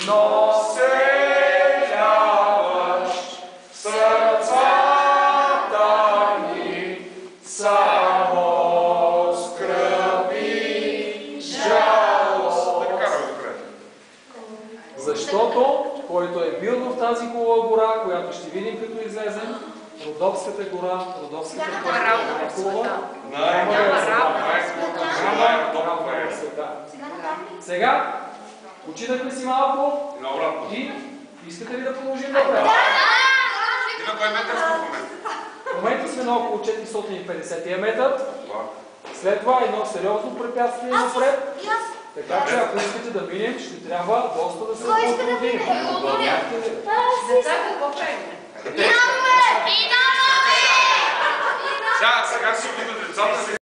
но селяваш сърцата ни само скръби жалост. Защото, който е бил в тази хубава гора, която ще видим като излезем, Родопската гора, Родопската гора, сега почитахме си малко и искате ли да продължим напред? И на кой метър сме в момента? В момента сме на около 450 метър. След това едно сериозно препятствие напред. Така че ако искате да минем, ще трябва доста да се потрудим. Деца, какво правим? Сега си опитват децата.